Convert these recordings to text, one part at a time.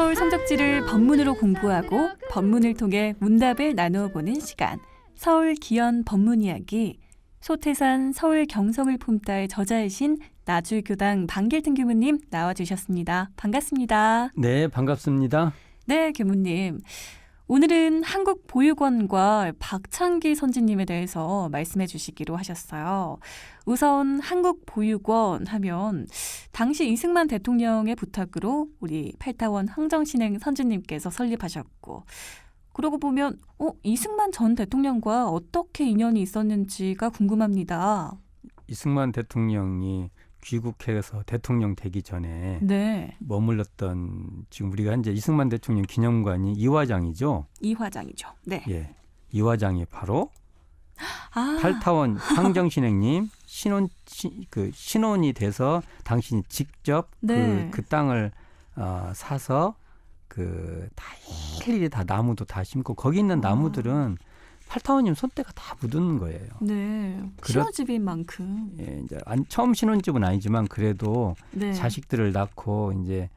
서울 성적지를 법문으로 공부하고 법문을 통해 문답을 나누어 보는 시간. 서울 기연 법문 이야기. 소태산 서울 경성을 품다의 저자이신 나주교당 방길등 교무님 나와주셨습니다. 반갑습니다. 네, 반갑습니다. 네, 교무님. 오늘은 한국보육원과 박창기 선지님에 대해서 말씀해 주시기로 하셨어요. 우선 한국보육원 하면 당시 이승만 대통령의 부탁으로 우리 팔타원 황정신행 선지님께서 설립하셨고, 그러고 보면 이승만 전 대통령과 어떻게 인연이 있었는지가 궁금합니다. 이승만 대통령이 귀국해서 대통령 되기 전에 네. 머물렀던 지금 우리가 현재 이승만 대통령 기념관이 이화장이죠. 이화장이죠. 네. 예, 이화장이 바로 아, 팔타원 황정신행님 신혼이 돼서 당신이 직접 네. 그 땅을 사서 다 일일이 다 나무도 다 심고 거기 있는 나무들은 팔타원님 손때가 다 묻은 거예요. 네. 신혼집인 만큼. 예, 이제 처음 신혼집은 아니지만 그래도 네. 자식들을 낳고 이제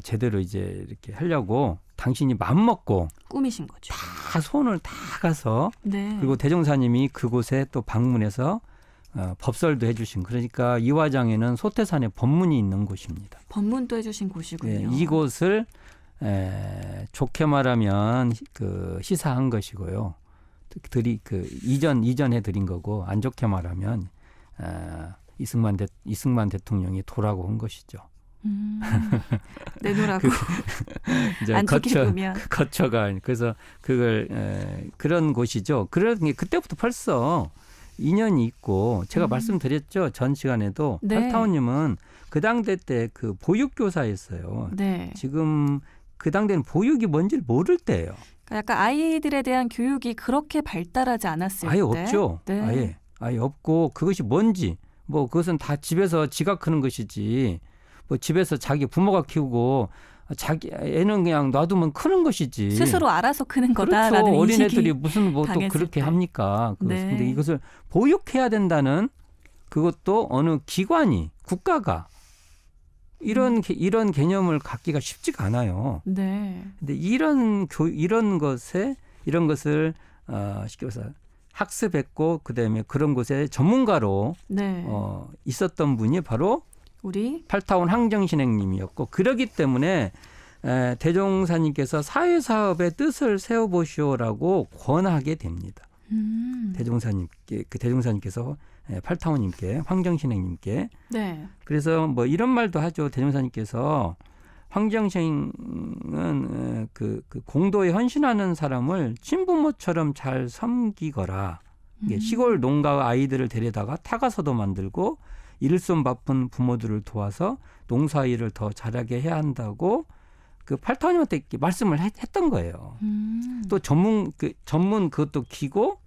제대로 이제 이렇게 하려고 당신이 맘 먹고 꿈이신 거죠. 다 손을 다 가서 네. 그리고 대종사님이 그곳에 또 방문해서 법설도 해주신 그러니까 이화장에는 소태산의 법문이 있는 곳입니다. 법문도 해주신 곳이군요. 예, 이곳을 좋게 말하면 시사한 것이고요. 이전해 드린 거고 안 좋게 말하면 이승만 대통령이 도라고 한 것이죠. 내놓으라고. 이제 안 좋게 보면. 거쳐가 그래서 그걸 그런 곳이죠. 그때부터 벌써 인연이 있고 제가 말씀드렸죠. 전 시간에도 네. 팔타원님은 그 당대 때 그 보육교사였어요. 네. 지금 그 당대는 보육이 뭔지를 모를 때예요. 그러니까 약간 아이들에 대한 교육이 그렇게 발달하지 않았을 아예 때. 없죠. 네. 아예 없고 그것이 뭔지 그것은 다 집에서 지가 크는 것이지 집에서 자기 부모가 키우고 자기 애는 그냥 놔두면 크는 것이지. 스스로 알아서 크는 거다라는 그렇죠. 인식이 어린애들이 무슨 또 강했을 그렇게 때. 합니까? 네. 근데 이것을 보육해야 된다는 그것도 어느 기관이 국가가 이런 개념을 갖기가 쉽지가 않아요. 네. 근데 이런 것을 쉽게 말해서 학습했고 그다음에 그런 곳에 전문가로 네. 있었던 분이 바로 우리 팔타원 황정신행님이었고 그러기 때문에 대종사님께서 사회사업의 뜻을 세워보시오라고 권하게 됩니다. 대종사님께서 팔타원님께 황정신행님께 네. 그래서 이런 말도 하죠. 대종사님께서 황정신은 그 공도에 헌신하는 사람을 친부모처럼 잘 섬기거라. 이게 시골 농가 아이들을 데려다가 타가서도 만들고 일손 바쁜 부모들을 도와서 농사일을 더 잘하게 해야 한다고 그 팔타원님한테 이렇게 말씀을 했던 거예요. 또 전문 그것도 기고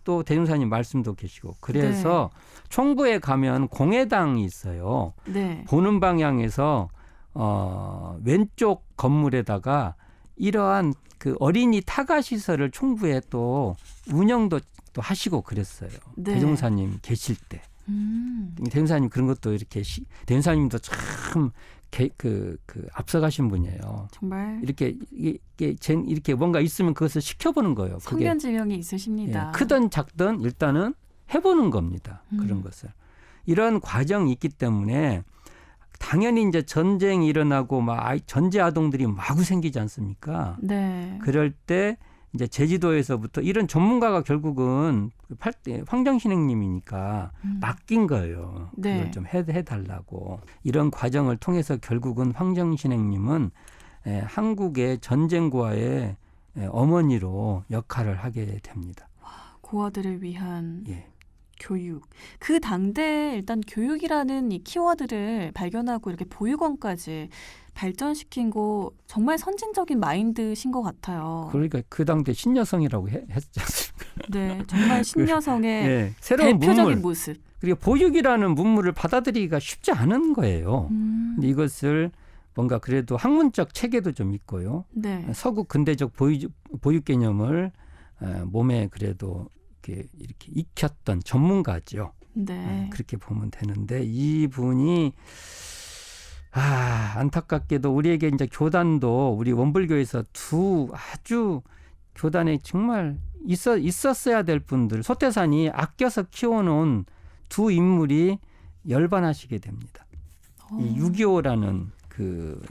또 대종사님 말씀도 계시고 그래서 네. 총부에 가면 공회당이 있어요. 네. 보는 방향에서 왼쪽 건물에다가 이러한 그 어린이 타가 시설을 총부에 또 운영도 또 하시고 그랬어요. 네. 대종사님 계실 때. 대종사님 그런 것도 이렇게 대종사님도 참 앞서가신 분이에요. 정말 이렇게 뭔가 있으면 그것을 시켜보는 거예요. 그게 성견지명이 있으십니다. 크든 작든 일단은 해보는 겁니다. 그런 것을. 이런 과정이 있기 때문에 당연히 이제 전쟁이 일어나고 전제 아동들이 마구 생기지 않습니까? 네. 그럴 때 이제 제주도에서부터 이런 전문가가 결국은 황정신행님이니까 맡긴 거예요. 네. 그걸 좀 해달라고. 이런 과정을 통해서 결국은 황정신행님은 한국의 전쟁고아의 어머니로 역할을 하게 됩니다. 고아들을 위한 예. 교육. 그 당대 일단 교육이라는 이 키워드를 발견하고 이렇게 보육원까지 발전시킨 거 정말 선진적인 마인드신 것 같아요. 그러니까 그 당대 신여성이라고 했지 않습니까? 네, 정말 신여성의 예, 새로운 대표적인 문물. 모습. 그리고 보육이라는 문물을 받아들이기가 쉽지 않은 거예요. 근데 이것을 뭔가 그래도 학문적 체계도 좀 있고요. 네. 서구 근대적 보육 개념을 몸에 그래도 이렇게 익혔던 전문가죠. 네. 그렇게 보면 되는데 이분이 안타깝게도 우리에게 이제 교단도 우리 원불교에서 두 아주 교단에 정말 있었어야 될 분들, 소태산이 아껴서 키워놓은 두 인물이 열반하시게 됩니다. 이 6.25라는 그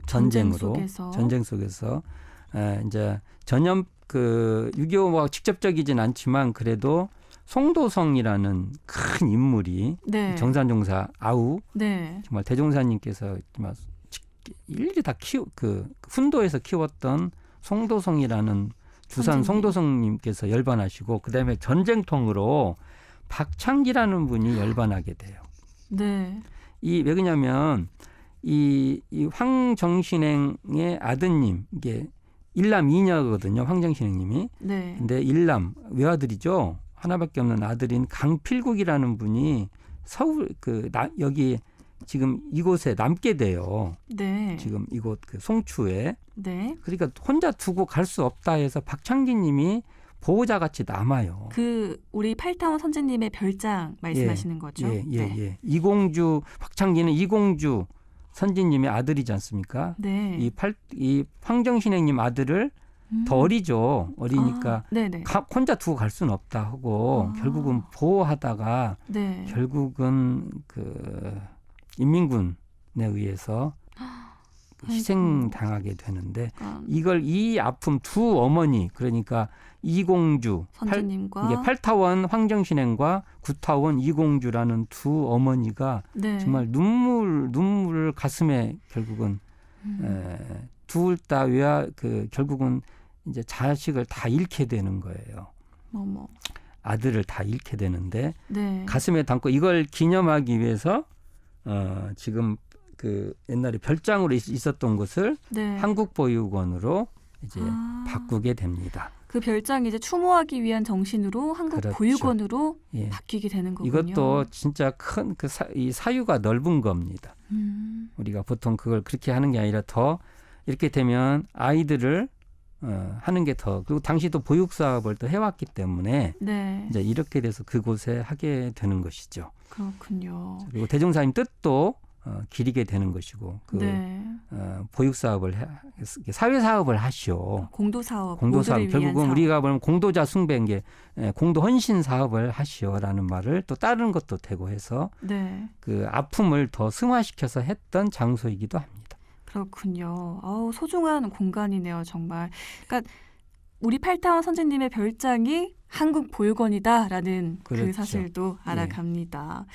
전쟁 속에서 이제 전염 그 6.25와 직접적이진 않지만 그래도 송도성이라는 큰 인물이 네. 정산종사 아우 네. 정말 대종사님께서 정말 일일이 다 그 훈도에서 키웠던 송도성이라는 주산 선생님. 송도성님께서 열반하시고 그다음에 전쟁통으로 박창기라는 분이 열반하게 돼요. 네. 왜 그러냐면 이 황정신행의 아드님 이게 일남 이녀거든요. 황정신행님이. 네. 근데 일남 외아들이죠. 하나밖에 없는 아들인 강필국이라는 분이 서울 여기 지금 이곳에 남게 돼요. 네. 지금 이곳 그 송추에. 네. 그러니까 혼자 두고 갈 수 없다 해서 박창기님이 보호자 같이 남아요. 그 우리 팔타원 선생님의 별장 말씀하시는 거죠? 예. 이공주 박창기는 이공주 선지님의 아들이지 않습니까? 네. 이 황정신행님 아들을 더 어리죠. 어리니까 네네. 혼자 두고 갈 수는 없다 하고 결국은 보호하다가 네. 결국은 그 인민군에 의해서 희생당하게 되는데 이 아픔 두 어머니 그러니까 이공주 선지님과 이게 8타원 황정신행과 9타원 이공주라는 두 어머니가 네. 정말 눈물을 가슴에 결국은 둘 다 결국은 이제 자식을 다 잃게 되는 거예요. 어머. 아들을 다 잃게 되는데 네. 가슴에 담고 이걸 기념하기 위해서 지금 그 옛날에 별장으로 있었던 것을 네. 한국보육원으로 이제 바꾸게 됩니다. 그 별장이 이제 추모하기 위한 정신으로 한국보육원으로 예. 바뀌게 되는 거군요. 이것도 진짜 큰 이 사유가 넓은 겁니다. 우리가 보통 그걸 그렇게 하는 게 아니라 더 이렇게 되면 아이들을 하는 게 더 그리고 당시도 보육 사업을 또 해왔기 때문에 네. 이제 이렇게 돼서 그곳에 하게 되는 것이죠. 그렇군요. 그리고 대종사님 뜻도 기리게 되는 것이고 네. 보육 사업을 사회 사업을 하시오. 공도 사업 결국은 사업. 우리가 보면 공도자 숭배인 게 공도 헌신 사업을 하시오라는 말을 또 따르는 것도 되고 해서 네. 그 아픔을 더 승화시켜서 했던 장소이기도 합니다. 그렇군요. 소중한 공간이네요, 정말. 그러니까 우리 팔타원 선생님의 별장이 한국보육원이다라는 그렇죠. 그 사실도 알아갑니다.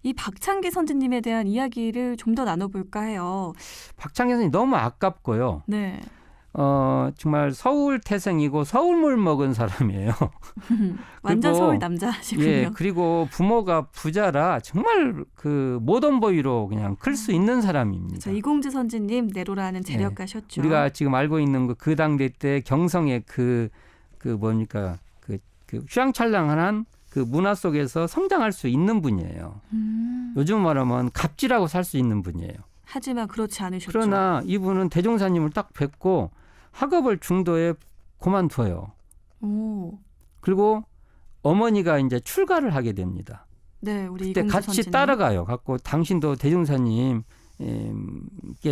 이 박창기 선생님에 대한 이야기를 좀 더 나눠볼까 해요. 박창기 선생님 너무 아깝고요. 네. 정말 서울 태생이고 서울물 먹은 사람이에요. 완전 그리고, 서울 남자시군요. 예, 그리고 부모가 부자라 정말 그 모던보이로 그냥 클 수 있는 사람입니다. 저 이공주 선지님 내로라는 재력가셨죠. 우리가 지금 알고 있는 그 당대 때 경성의 그 뭡니까 그 휘황찬란한 그 문화 속에서 성장할 수 있는 분이에요. 요즘 말하면 갑질하고 살 수 있는 분이에요. 하지만 그렇지 않으셨죠. 그러나 이분은 대종사님을 딱 뵙고 학업을 중도에 그만둬요. 오. 그리고 어머니가 이제 출가를 하게 됩니다. 네, 우리 그때 이공주 같이 선지님. 따라가요. 갖고 당신도 대종사님께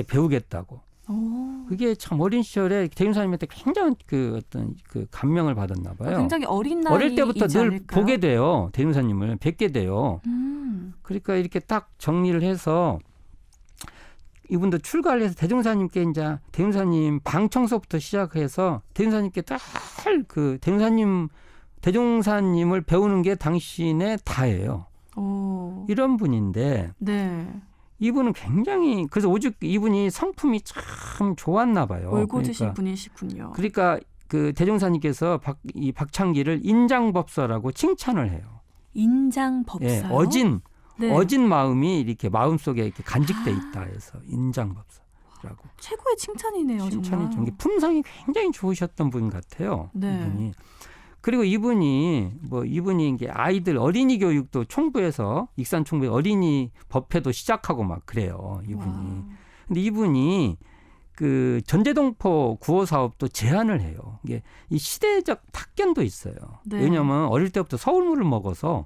배우겠다고. 오. 그게 참 어린 시절에 대종사님한테 굉장한 그 어떤 그 감명을 받았나 봐요. 굉장히 어린 나이이지 어릴 때부터 늘 않을까요? 보게 돼요. 대종사님을 뵙게 돼요. 그러니까 이렇게 딱 정리를 해서 이분도 출가를 해서 대종사님께 이제 대종사님 방 청소부터 시작해서 대종사님께 딱 그 대종사님을 배우는 게 당신의 다예요. 오. 이런 분인데 네. 이분은 굉장히 그래서 오죽 이분이 성품이 참 좋았나 봐요. 올고드신 분이시군요. 그러니까 그 대종사님께서 이 박창기를 인장법사라고 칭찬을 해요. 인장법사요? 예, 어진 마음이 이렇게 마음속에 이렇게 간직돼 있다 해서 인장법사라고. 최고의 칭찬이네요. 칭찬이 정말. 좀 품성이 굉장히 좋으셨던 분 같아요. 네. 이분이. 그리고 이분이 이게 아이들 어린이 교육도 총부에서 익산 총부의 어린이 법회도 시작하고 막 그래요. 이분이. 와. 근데 이분이 그 전제동포 구호 사업도 제안을 해요. 이게 이 시대적 탁견도 있어요. 네. 왜냐하면 어릴 때부터 서울물을 먹어서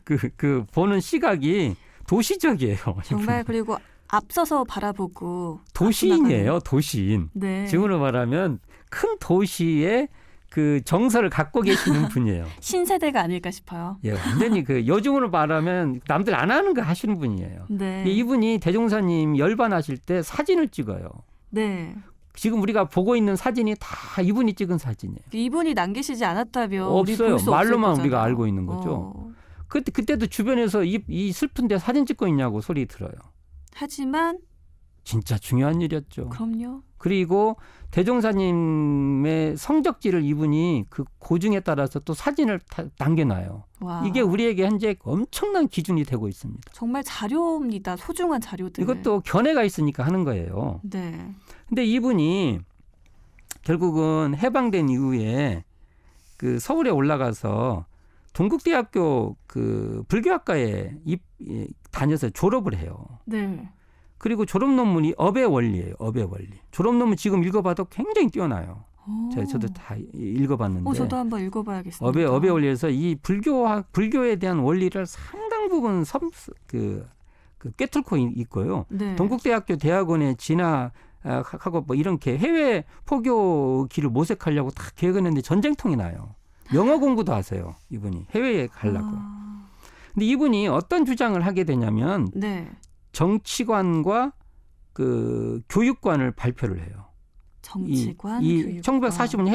그 보는 시각이 도시적이에요. 정말 그리고 앞서서 바라보고 도시인이에요. 도시인. 네. 지금으로 말하면 큰 도시의 그 정서를 갖고 계시는 분이에요. 신세대가 아닐까 싶어요. 예, 완전히 그 요즘으로 말하면 남들 안 하는 거 하시는 분이에요. 네. 이분이 대종사님 열반하실 때 사진을 찍어요. 네. 지금 우리가 보고 있는 사진이 다 이분이 찍은 사진이에요. 이분이 남기시지 않았다면 우리 없어요. 볼 수 말로만 없을 우리가 거잖아요. 알고 있는 거죠. 그때도 주변에서 이 슬픈데 사진 찍고 있냐고 소리 들어요. 하지만 진짜 중요한 일이었죠. 그럼요. 그리고 대종사님의 성적지를 이분이 그 고증에 따라서 또 사진을 남겨놔요. 와. 이게 우리에게 현재 엄청난 기준이 되고 있습니다. 정말 자료입니다. 소중한 자료들. 이것도 견해가 있으니까 하는 거예요. 네. 근데 이분이 결국은 해방된 이후에 그 서울에 올라가서 동국대학교 그 불교학과에 다녀서 졸업을 해요. 네. 그리고 졸업 논문이 업의 원리예요. 업의 원리. 졸업 논문 지금 읽어봐도 굉장히 뛰어나요. 저도 다 읽어봤는데. 저도 한번 읽어봐야겠습니다. 업의 원리에서 이 불교에 대한 원리를 상당 부분 꿰뚫고 있고요. 네. 동국대학교 대학원에 진학하고 뭐 이렇게 해외 포교 길을 모색하려고 다 계획했는데 전쟁통이 나요. 영어 공부도 하세요. 이분이 해외에 가려고. 근데 이분이 어떤 주장을 하게 되냐면 네. 정치관과 그 교육관을 발표를 해요. 정치관, 이 교육관. 1945년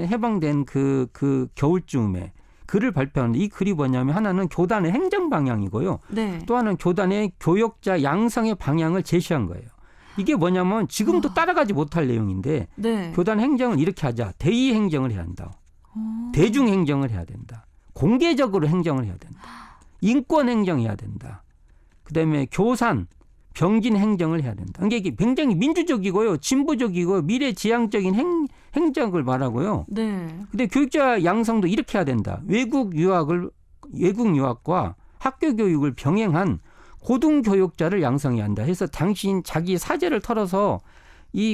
해방된 그 겨울쯤에 글을 발표하는데 이 글이 뭐냐면 하나는 교단의 행정 방향이고요. 네. 또 하나는 교단의 교역자 양성의 방향을 제시한 거예요. 이게 뭐냐면 지금도 따라가지 못할 내용인데 네. 교단 행정을 이렇게 하자. 대의 행정을 해야 한다. 대중 행정을 해야 된다. 공개적으로 행정을 해야 된다. 인권 행정해야 된다. 그다음에 교산, 병진 행정을 해야 된다. 그러니까 이게 굉장히 민주적이고요. 진보적이고 미래지향적인 행정을 말하고요. 네. 근데 교육자 양성도 이렇게 해야 된다. 외국 유학과 학교 교육을 병행한 고등교육자를 양성해야 한다. 해서 자기 사재를 털어서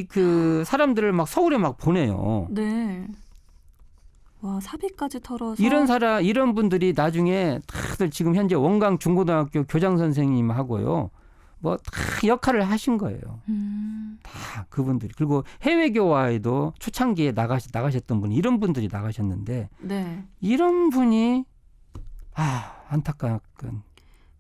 그 사람들을 막 서울에 막 보내요. 네. 와, 사비까지 털어서 이런 분들이 나중에 다들 지금 현재 원광 중고등학교 교장 선생님 하고요. 뭐 다 역할을 하신 거예요. 다 그분들이. 그리고 해외 교화에도 초창기에 나가셨던 분이 이런 분들이 나가셨는데 네. 이런 분이 안타까운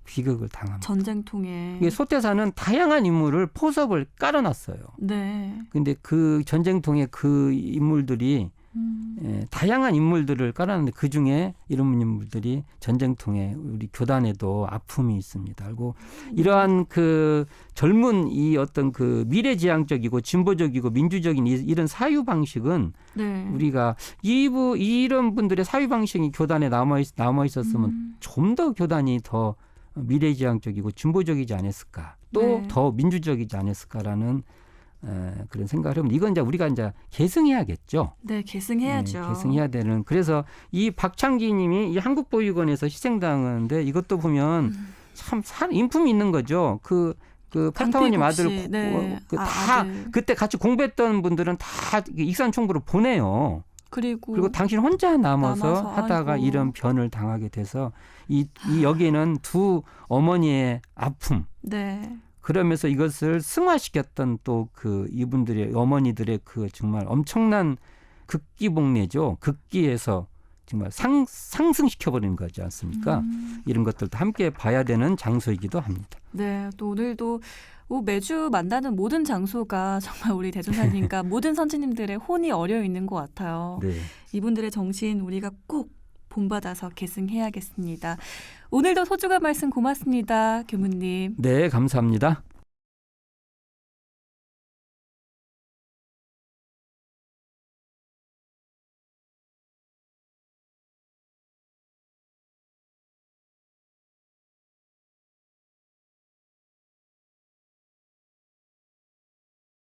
비극을 당합니다. 전쟁통에. 이게 소태사는 다양한 인물을 포섭을 깔아놨어요. 네. 근데 그 전쟁통에 그 인물들이 다양한 인물들을 깔아놨는데 그중에 이런 인물들이 전쟁통에 우리 교단에도 아픔이 있습니다. 그리고 이러한 그 젊은 이 어떤 그 미래지향적이고 진보적이고 민주적인 이런 사유 방식은 네. 우리가 이런 분들의 사유 방식이 교단에 남아 있었으면 좀 더 교단이 더 미래지향적이고 진보적이지 않았을까, 또 더 민주적이지 않았을까라는 그런 생각을 하면 이건 우리가 계승해야겠죠. 네, 계승해야죠. 네, 계승해야 되는. 그래서 이 박창기님이 이 한국보육원에서 희생당하는데 이것도 보면 참 인품이 있는 거죠. 그 팔타원님 아들 네. 아들. 그때 같이 공부했던 분들은 다 익산총부로 보내요. 그리고 당신 혼자 남아서 하다가 아이고. 이런 변을 당하게 돼서 여기에는 두 어머니의 아픔. 네. 그러면서 이것을 승화시켰던 또 이분들의 어머니들의 정말 엄청난 극기복례죠. 극기에서 정말 상승시켜버리는 거지 않습니까? 이런 것들도 함께 봐야 되는 장소이기도 합니다. 네, 또 오늘도 매주 만나는 모든 장소가 정말 우리 대종사님과 모든 선지님들의 혼이 어려 있는 것 같아요. 네. 이분들의 정신 우리가 꼭 본받아서 계승해야겠습니다. 오늘도 소중한 말씀 고맙습니다. 교무님. 네, 감사합니다.